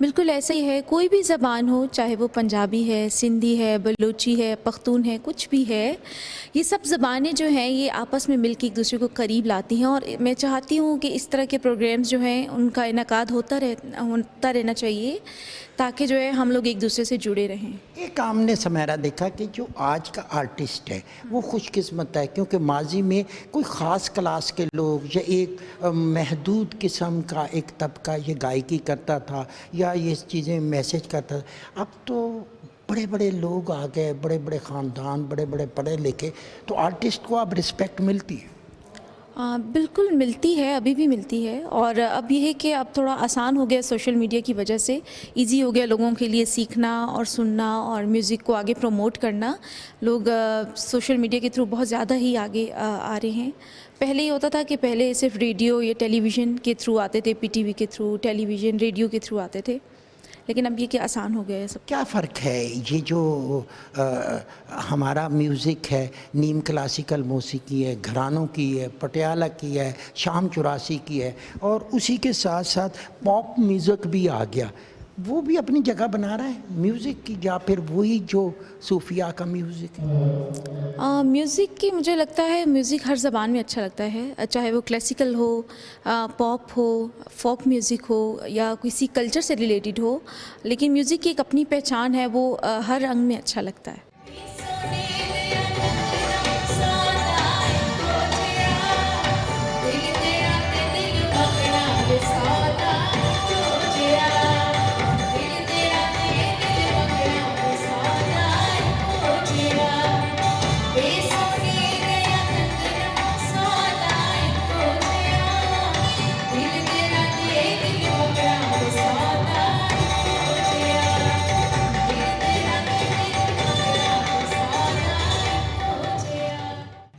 بالکل ایسا ہی ہے. کوئی بھی زبان ہو, چاہے وہ پنجابی ہے, سندھی ہے, بلوچی ہے, پختون ہے, کچھ بھی ہے, یہ سب زبانیں جو ہیں یہ آپس میں مل کے ایک دوسرے کو قریب لاتی ہیں. اور میں چاہتی ہوں کہ اس طرح کے پروگرامز جو ہیں ان کا انعقاد ہوتا رہنا چاہیے تاکہ جو ہے ہم لوگ ایک دوسرے سے جڑے رہیں. ایک ہم نے سمیرا دیکھا کہ جو آج کا آرٹسٹ ہے وہ خوش قسمت ہے, کیونکہ ماضی میں کوئی خاص کلاس کے لوگ یا ایک محدود قسم کا ایک طبقہ یہ گائیکی کرتا تھا یا یہ چیزیں میسج کرتا تھا. اب تو بڑے بڑے لوگ آ گئے, بڑے بڑے خاندان, بڑے بڑے پڑھے لکھے, تو آرٹسٹ کو اب رسپیکٹ ملتی ہے. بالکل ملتی ہے, ابھی بھی ملتی ہے. اور اب یہ ہے کہ اب تھوڑا آسان ہو گیا سوشل میڈیا کی وجہ سے, ایزی ہو گیا لوگوں کے لیے سیکھنا اور سننا اور میوزک کو آگے پروموٹ کرنا. لوگ سوشل میڈیا کے تھرو بہت زیادہ ہی آگے آ رہے ہیں. پہلے یہ ہوتا تھا کہ پہلے صرف ریڈیو یا ٹیلی ویژن کے تھرو آتے تھے, پی ٹی وی کے تھرو, ٹیلی ویژن ریڈیو کے تھرو آتے تھے, لیکن اب یہ کہ آسان ہو گیا ہے سب. کیا فرق ہے یہ جو ہمارا میوزک ہے, نیم کلاسیکل موسیقی ہے, گھرانوں کی ہے, پٹیالہ کی ہے, شام 84 کی ہے, اور اسی کے ساتھ ساتھ پاپ میوزک بھی آ گیا, وہ بھی اپنی جگہ بنا رہا ہے میوزک کی, یا پھر وہی جو صوفیہ کا میوزک ہے؟ میوزک کی مجھے لگتا ہے میوزک ہر زبان میں اچھا لگتا ہے, چاہے وہ کلاسیکل ہو, پاپ ہو, فوک میوزک ہو, یا کسی کلچر سے ریلیٹڈ ہو, لیکن میوزک کی ایک اپنی پہچان ہے, وہ ہر رنگ میں اچھا لگتا ہے.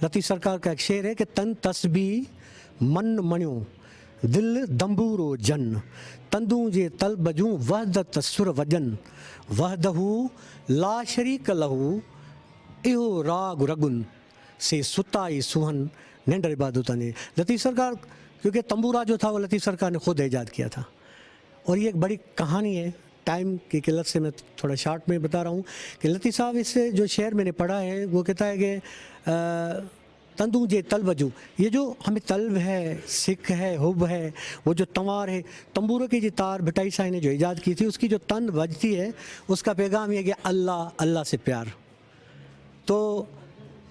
لطیف سرکار کا ایک شعر ہے کہ تن تسبیح من منیو دل دمبورو جن تندوں جے تل بجوں وحدت سر وجن وحدہ لا شریک لہو ایہو راگ رگن سے ستائی سوہن نینڈر عبادت نے. لطیف سرکار, کیونکہ تمبورا جو تھا وہ لطیف سرکار نے خود ایجاد کیا تھا, اور یہ ایک بڑی کہانی ہے. ٹائم کی قلت سے میں تھوڑا شارٹ میں بتا رہا ہوں کہ لطیف صاحب اس سے جو شعر میں نے پڑھا ہے وہ کہتا ہے کہ تندوں جے تل بجو, یہ جو ہمیں طلب ہے, سکھ ہے, حب ہے, وہ جو تنوار ہے, تمبوروں کی جو تار بھٹائی صاحب نے جو ایجاد کی تھی, اس کی جو تن بجتی ہے اس کا پیغام یہ کہ اللہ, اللہ سے پیار. تو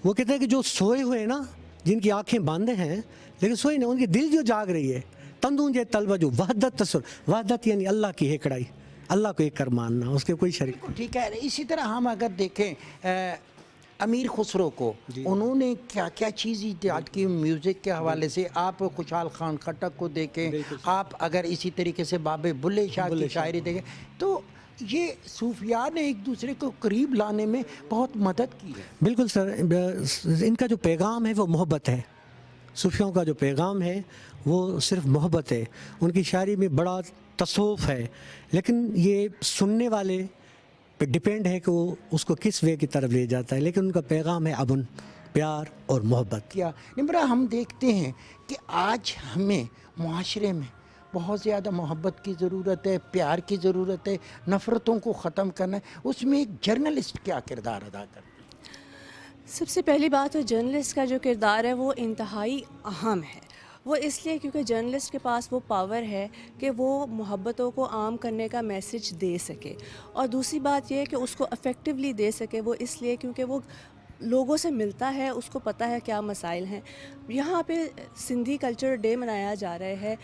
وہ کہتے ہیں کہ جو سوئے ہوئے نا, جن کی آنکھیں باندھے ہیں لیکن سوئے نہیں, ان کی دل جو جاگ رہی ہے, تندوں جے تل بجو وحدت تصور, وحدت یعنی اللہ کی ایکڑائی, اللہ کو ایک کر ماننا, اس کے کوئی شریک. ٹھیک ہے. اسی طرح ہم اگر دیکھیں امیر خسرو کو, انہوں نے کیا کیا چیز ایجاد کی میوزک کے حوالے سے. آپ خوشحال خان خٹک کو دیکھیں, آپ اگر اسی طریقے سے باب بلے شاہ کی شاعری دیکھیں, تو یہ صوفیاء نے ایک دوسرے کو قریب لانے میں بہت مدد کی ہے. بالکل سر, ان کا جو پیغام ہے وہ محبت ہے. صوفیوں کا جو پیغام ہے وہ صرف محبت ہے. ان کی شاعری میں بڑا تصوف ہے, لیکن یہ سننے والے پہ ڈپینڈ ہے کہ وہ اس کو کس وے کی طرف لے جاتا ہے, لیکن ان کا پیغام ہے امن, پیار اور محبت. کیا نمرا, ہم دیکھتے ہیں کہ آج ہمیں معاشرے میں بہت زیادہ محبت کی ضرورت ہے, پیار کی ضرورت ہے, نفرتوں کو ختم کرنا ہے. اس میں ایک جرنلسٹ کیا کردار ادا کرتا ہے؟ سب سے پہلی بات تو جرنلسٹ کا جو کردار ہے وہ انتہائی اہم ہے. وہ اس لیے کیونکہ جرنلسٹ کے پاس وہ پاور ہے کہ وہ محبتوں کو عام کرنے کا میسج دے سکے, اور دوسری بات یہ ہے کہ اس کو افیکٹولی دے سکے. وہ اس لیے کیونکہ وہ لوگوں سے ملتا ہے, اس کو پتہ ہے کیا مسائل ہیں. یہاں پہ سندھی کلچر ڈے منایا جا رہا ہے.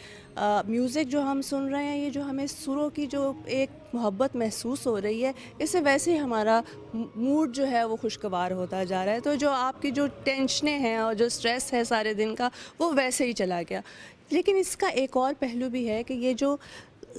میوزک جو ہم سن رہے ہیں, یہ جو ہمیں سروں کی جو ایک محبت محسوس ہو رہی ہے, اس سے ویسے ہی ہمارا موڈ جو ہے وہ خوشگوار ہوتا جا رہا ہے. تو جو آپ کی جو ٹینشنیں ہیں اور جو سٹریس ہے سارے دن کا, وہ ویسے ہی چلا گیا. لیکن اس کا ایک اور پہلو بھی ہے کہ یہ جو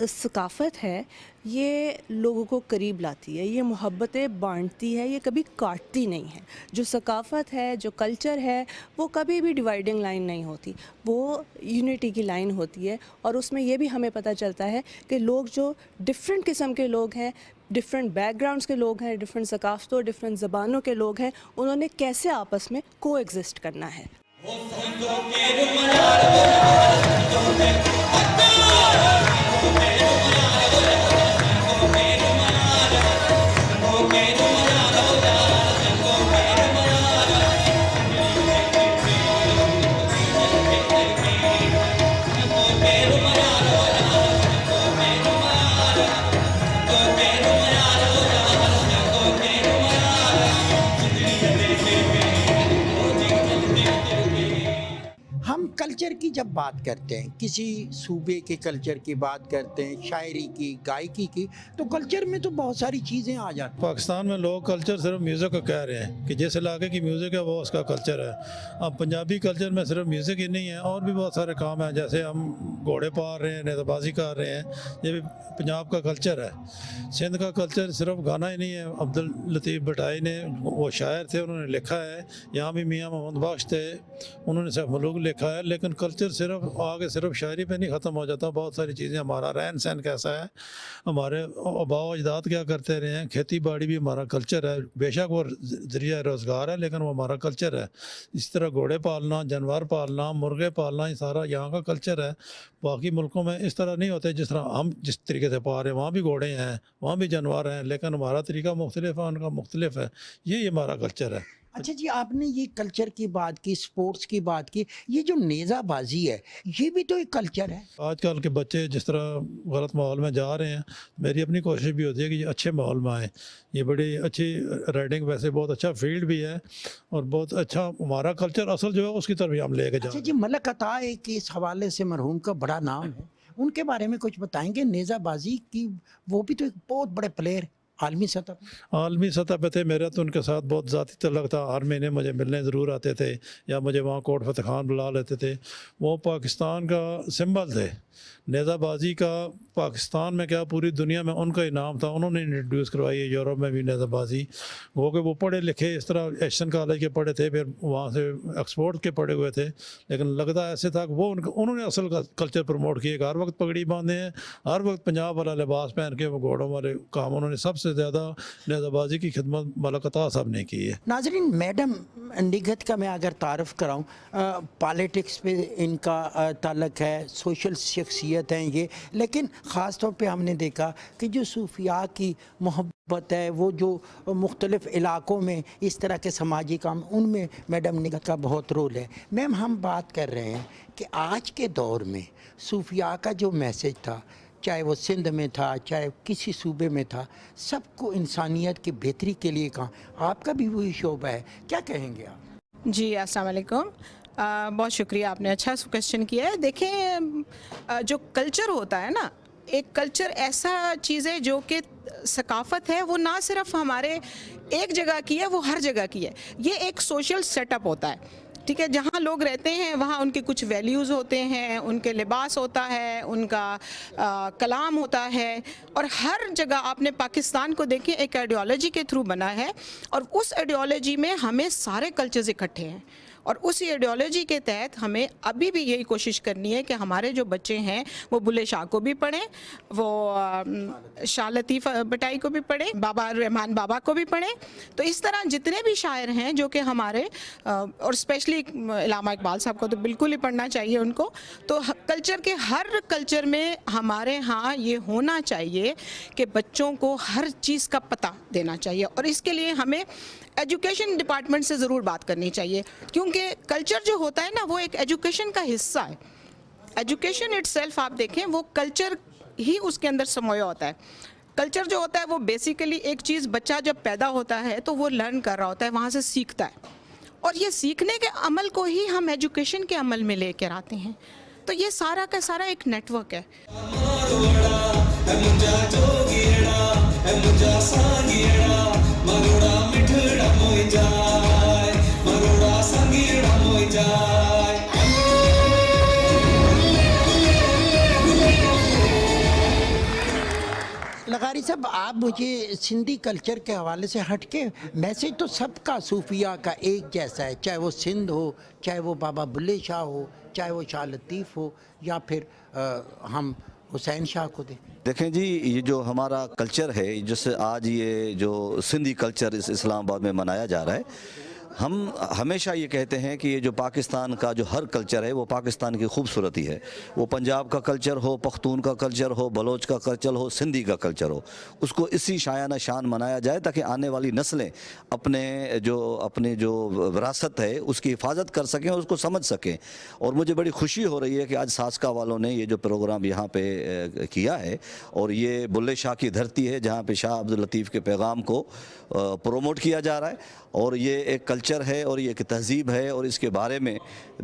ثقافت ہے یہ لوگوں کو قریب لاتی ہے, یہ محبتیں بانٹتی ہے, یہ کبھی کاٹتی نہیں ہے. جو ثقافت ہے, جو کلچر ہے, وہ کبھی بھی ڈیوائڈنگ لائن نہیں ہوتی, وہ یونٹی کی لائن ہوتی ہے. اور اس میں یہ بھی ہمیں پتہ چلتا ہے کہ لوگ جو ڈفرینٹ قسم کے لوگ ہیں, ڈفرینٹ بیک گراؤنڈس کے لوگ ہیں, ڈفرینٹ ثقافتوں, ڈفرینٹ زبانوں کے لوگ ہیں, انہوں نے کیسے آپس میں کو ایگزسٹ کرنا ہے. کلچر کی جب بات کرتے ہیں، کسی صوبے کے کلچر کی بات کرتے ہیں، شاعری کی، گائکی کی، تو کلچر میں تو بہت ساری چیزیں آ جاتی ہیں۔ پاکستان میں لوگ کلچر صرف میوزک کا کہہ رہے ہیں کہ جس علاقے کی میوزک ہے وہ اس کا کلچر ہے۔ اب پنجابی کلچر میں صرف میوزک ہی نہیں ہے، اور بھی بہت سارے کام ہیں، جیسے ہم گھوڑے پال رہے ہیں، نیزہ بازی کر رہے ہیں، یہ بھی پنجاب کا کلچر ہے۔ سندھ کا کلچر صرف گانا ہی نہیں ہے۔ عبداللطیف بھٹائی نے، وہ شاعر تھے، انہوں نے لکھا ہے، یہاں بھی میاں محمد بخش تھے، انہوں نے صرف ملوک لکھا ہے، لیکن کلچر صرف آگے صرف شاعری پہ نہیں ختم ہو جاتا۔ بہت ساری چیزیں، ہمارا رہن سہن کیسا ہے، ہمارے آباء و اجداد کیا کرتے رہے ہیں، کھیتی باڑی بھی ہمارا کلچر ہے، بے شک وہ ذریعہ روزگار ہے لیکن وہ ہمارا کلچر ہے۔ اس طرح گھوڑے پالنا، جانور پالنا، مرغے پالنا، یہ سارا یہاں کا کلچر ہے۔ باقی ملکوں میں اس طرح نہیں ہوتے جس طرح ہم جس طریقے سے پال رہے ہیں، وہاں بھی گھوڑے ہیں، وہاں بھی جانور ہیں، لیکن ہمارا طریقہ مختلف ہے، ان کا مختلف ہے۔ یہ ہمارا کلچر ہے۔ اچھا جی، آپ نے یہ کلچر کی بات کی، سپورٹس کی بات کی، یہ جو نیزہ بازی ہے یہ بھی تو ایک کلچر ہے۔ آج کل کے بچے جس طرح غلط ماحول میں جا رہے ہیں، میری اپنی کوشش بھی ہوتی ہے کہ یہ اچھے ماحول میں آئیں۔ یہ بڑی اچھی رائڈنگ، ویسے بہت اچھا فیلڈ بھی ہے اور بہت اچھا ہمارا کلچر اصل جو ہے اس کی طرف ہم لے کے جا رہے اچھا جی، ملک عطا ایک اس حوالے سے مرحوم کا بڑا نام ہے، ان کے بارے میں کچھ بتائیں گے؟ نیزہ بازی کی وہ بھی تو ایک بہت بڑے پلیئر عالمی سطح پر۔ عالمی سطح پہ تھے۔ میرا تو ان کے ساتھ بہت ذاتی تعلق تھا، ہر مہینے مجھے ملنے ضرور آتے تھے یا مجھے وہاں کوٹ فتح خان بلا لیتے تھے۔ وہ پاکستان کا سمبل تھے نیزہ بازی کا، پاکستان میں کیا پوری دنیا میں ان کا انعام تھا، انہوں نے انٹروڈیوس کروائی ہے، یورپ میں بھی نیزہ بازی۔ وہ کہ وہ پڑھے لکھے، اس طرح ایشین کالج کے پڑھے تھے، پھر وہاں سے ایکسپورٹ کے پڑھے ہوئے تھے، لیکن لگتا ایسے تھا کہ وہ انہوں نے اصل کلچر پروموٹ کیے، کہ ہر وقت پگڑی باندھے ہیں، ہر وقت پنجاب والا لباس پہن کے وہ گھوڑوں والے کام انہوں نے سب سے زیادہ نیزہ بازی کی خدمت ملک عطا صاحب نے کی ہے۔ ناظرین، میڈم نگہت کا میں اگر تعارف کراؤں، پالیٹکس پہ ان کا تعلق ہے، سوشل شخصیت ہیں یہ، لیکن خاص طور پہ ہم نے دیکھا کہ جو صوفیاء کی محبت ہے، وہ جو مختلف علاقوں میں اس طرح کے سماجی کام، ان میں میڈم نگہت کا بہت رول ہے۔ میم، ہم بات کر رہے ہیں کہ آج کے دور میں صوفیاء کا جو میسج تھا، چاہے وہ سندھ میں تھا، چاہے کسی صوبے میں تھا، سب کو انسانیت کی بہتری کے لیے کہا۔ آپ کا بھی وہی شعبہ ہے، کیا کہیں گے آپ؟ جی السلام علیکم، بہت شکریہ، آپ نے اچھا کویسچن کیا ہے۔ دیکھیں، جو کلچر ہوتا ہے نا، ایک کلچر ایسا چیز ہے جو کہ ثقافت ہے، وہ نہ صرف ہمارے ایک جگہ کی ہے، وہ ہر جگہ کی ہے۔ یہ ایک سوشل سیٹ اپ ہوتا ہے، ٹھیک ہے؟ جہاں لوگ رہتے ہیں وہاں ان کے کچھ ویلیوز ہوتے ہیں، ان کے لباس ہوتا ہے، ان کا کلام ہوتا ہے، اور ہر جگہ آپ نے پاکستان کو دیکھیں ایک آئیڈیالوجی کے تھرو بنا ہے، اور اس آئیڈیالوجی میں ہمیں سارے کلچرز اکٹھے ہیں، اور اسی آئیڈیالوجی کے تحت ہمیں ابھی بھی یہی کوشش کرنی ہے کہ ہمارے جو بچے ہیں وہ بلے شاہ کو بھی پڑھیں، وہ شاہ لطیف بٹائی کو بھی پڑھیں، بابا رحمان بابا کو بھی پڑھیں۔ تو اس طرح جتنے بھی شاعر ہیں جو کہ ہمارے، اور اسپیشلی علامہ اقبال صاحب کو تو بالکل ہی پڑھنا چاہیے ان کو۔ تو کلچر کے ہر کلچر میں ہمارے ہاں یہ ہونا چاہیے کہ بچوں کو ہر چیز کا پتہ دینا چاہیے، اور اس کے لیے ہمیں ایجوکیشن ڈپارٹمنٹ سے ضرور بات کرنی چاہیے، کیونکہ کلچر جو ہوتا ہے نا وہ ایک ایجوکیشن کا حصہ ہے۔ ایجوکیشن اٹ سیلف آپ دیکھیں وہ کلچر ہی اس کے اندر سمویا ہوتا ہے۔ کلچر جو ہوتا ہے وہ بیسیکلی ایک چیز، بچہ جب پیدا ہوتا ہے تو وہ لرن کر رہا ہوتا ہے، وہاں سے سیکھتا ہے، اور یہ سیکھنے کے عمل کو ہی ہم ایجوکیشن کے عمل میں لے کر آتے ہیں۔ تو یہ سارا کا سارا ایک نیٹ ورک ہے۔ لغاری صاحب، آپ مجھے سندھی کلچر کے حوالے سے ہٹ کے، میسج تو سب کا صوفیاء کا ایک جیسا ہے، چاہے وہ سندھ ہو، چاہے وہ بابا بلے شاہ ہو، چاہے وہ شاہ لطیف ہو، یا پھر ہم حسین شاہ کو دیکھیں جی، یہ جو ہمارا کلچر ہے، جس آج یہ جو سندھی کلچر اس اسلام آباد میں منایا جا رہا ہے، ہم ہمیشہ یہ کہتے ہیں کہ یہ جو پاکستان کا جو ہر کلچر ہے وہ پاکستان کی خوبصورتی ہے۔ وہ پنجاب کا کلچر ہو، پختون کا کلچر ہو، بلوچ کا کلچر ہو، سندھی کا کلچر ہو، اس کو اسی شایانہ شان منایا جائے تاکہ آنے والی نسلیں اپنے جو وراثت ہے اس کی حفاظت کر سکیں اور اس کو سمجھ سکیں۔ اور مجھے بڑی خوشی ہو رہی ہے کہ آج ساسکا والوں نے یہ جو پروگرام یہاں پہ کیا ہے، اور یہ بلے شاہ کی دھرتی ہے جہاں پہ شاہ عبداللطیف کے پیغام کو پروموٹ کیا جا رہا ہے، اور یہ ایک کلچر کلچر ہے اور یہ ایک تہذیب ہے اور اس کے بارے میں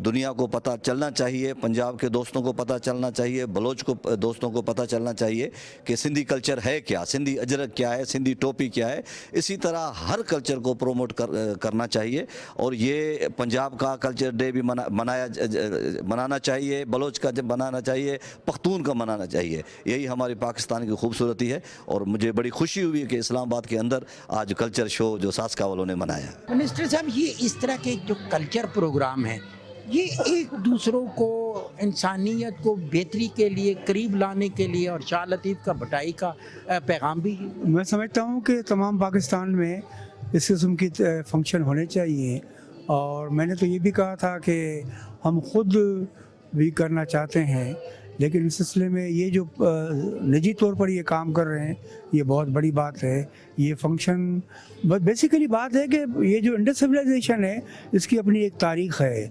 دنیا کو پتہ چلنا چاہیے، پنجاب کے دوستوں کو پتہ چلنا چاہیے، بلوچ کو دوستوں کو پتہ چلنا چاہیے کہ سندھی کلچر ہے کیا، سندھی اجرک کیا ہے، سندھی ٹوپی کیا ہے۔ اسی طرح ہر کلچر کو پروموٹ کرنا چاہیے اور یہ پنجاب کا کلچر ڈے بھی منانا چاہیے، بلوچ کا جب منانا چاہیے، پختون کا منانا چاہیے۔ یہی ہماری پاکستان کی خوبصورتی ہے اور مجھے بڑی خوشی ہوئی کہ اسلام آباد کے اندر آج کلچر شو جو ساسکا والوں نے منایا۔ منسٹر صاحب، یہ اس طرح کے جو کلچر پروگرام ہیں یہ ایک دوسروں کو، انسانیت کو بہتری کے لیے قریب لانے کے لیے اور شاہ لطیف کا بھٹائی کا پیغام بھی ہے۔ میں سمجھتا ہوں کہ تمام پاکستان میں اس قسم کی فنکشن ہونے چاہیے، اور میں نے تو یہ بھی کہا تھا کہ ہم خود بھی کرنا چاہتے ہیں، لیکن اس سلسلے میں یہ جو نجی طور پر یہ کام کر رہے ہیں یہ بہت بڑی بات ہے۔ یہ فنکشن بیسیکلی بات ہے کہ یہ جو انڈس سویلائزیشن ہے اس کی اپنی ایک تاریخ ہے،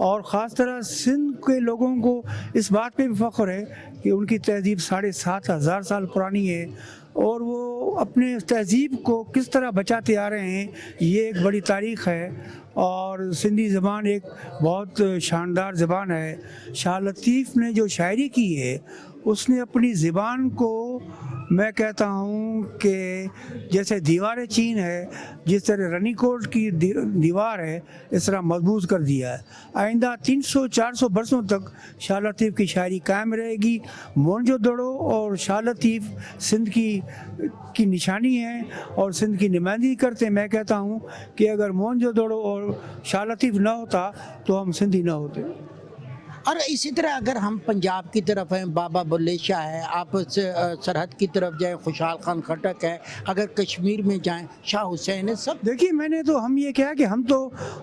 اور خاص طرح سندھ کے لوگوں کو اس بات پہ بھی فخر ہے کہ ان کی تہذیب 7,500 سال پرانی ہے، اور وہ اپنے تہذیب کو کس طرح بچاتے آ رہے ہیں، یہ ایک بڑی تاریخ ہے۔ اور سندھی زبان ایک بہت شاندار زبان ہے۔ شاہ لطیف نے جو شاعری کی ہے اس نے اپنی زبان کو، میں کہتا ہوں کہ جیسے دیوار چین ہے، جس طرح رنی کوٹ کی دیوار ہے، اس طرح مضبوط کر دیا ہے۔ آئندہ 300-400 برسوں تک شاہ لطیف کی شاعری قائم رہے گی۔ مونجو دڑو اور شاہ لطیف سندھ کی نشانی ہے اور سندھ کی نمائندگی کرتے ہیں۔ میں کہتا ہوں کہ اگر مونجو دڑو اور شاہ لطیف نہ ہوتا تو ہم سندھی نہ ہوتے۔ اور اسی طرح اگر ہم پنجاب کی طرف ہیں، بابا بلے شاہ ہے، آپ سرحد کی طرف جائیں خوشحال خان خٹک ہے، اگر کشمیر میں جائیں شاہ حسین ہے، سب دیکھیے میں نے تو ہم یہ کہا کہ ہم تو،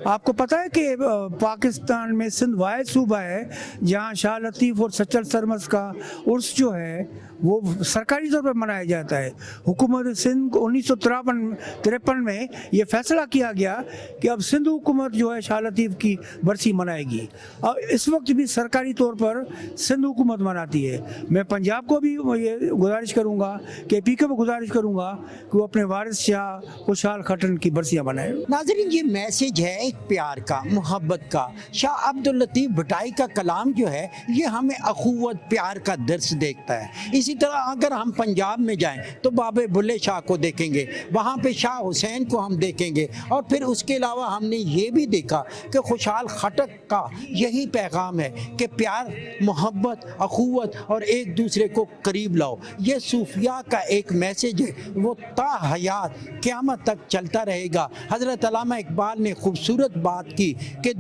آپ کو پتہ ہے کہ پاکستان میں سندھ واحد صوبہ ہے جہاں شاہ لطیف اور سچل سرمست کا عرس جو ہے وہ سرکاری طور پر منایا جاتا ہے۔ حکومت سندھ کو 1953 میں یہ فیصلہ کیا گیا کہ اب سندھ حکومت جو ہے شاہ لطیف کی برسی منائے گی، اور اس وقت بھی سرکاری طور پر سندھ حکومت مناتی ہے۔ میں پنجاب کو بھی یہ گزارش کروں گا کہ پی کو بھی گزارش کروں گا کہ وہ اپنے وارث شاہ خوشحال خٹن کی برسیاں منائے۔ ناظرین، یہ میسیج ہے ایک پیار کا، محبت کا۔ شاہ عبداللطیف بھٹائی کا کلام جو ہے یہ ہمیں اخوت، پیار کا درس دیکھتا ہے۔ اسی طرح اگر ہم پنجاب میں جائیں تو بابا بلے شاہ کو دیکھیں گے، وہاں پہ شاہ حسین کو ہم دیکھیں گے، اور پھر اس کے علاوہ ہم نے یہ بھی دیکھا کہ خوشحال خٹک کا یہی پیغام ہے کہ پیار، محبت، اخوت اور ایک دوسرے کو قریب لاؤ۔ یہ صوفیاء کا ایک میسیج ہے، وہ تا حیات قیامت تک چلتا رہے گا۔ حضرت علامہ اقبال نے خوبصورت بات کی کہ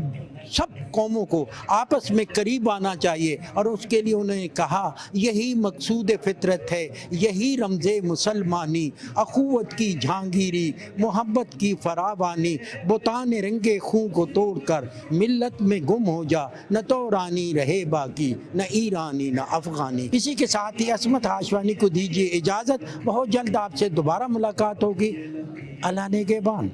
سب قوموں کو آپس میں قریب آنا چاہیے، اور اس کے لیے انہوں نے کہا یہی مقصود فطرت ہے، یہی رمز مسلمانی، اخوت کی جہانگیری، محبت کی فراوانی، بتان رنگے خون کو توڑ کر ملت میں گم ہو جا، نہ تو رانی رہے باقی، نہ ایرانی نہ افغانی۔ اسی کے ساتھ ہی عصمت ہاشوانی کو دیجیے اجازت، بہت جلد آپ سے دوبارہ ملاقات ہوگی۔ اللہ نگہبان۔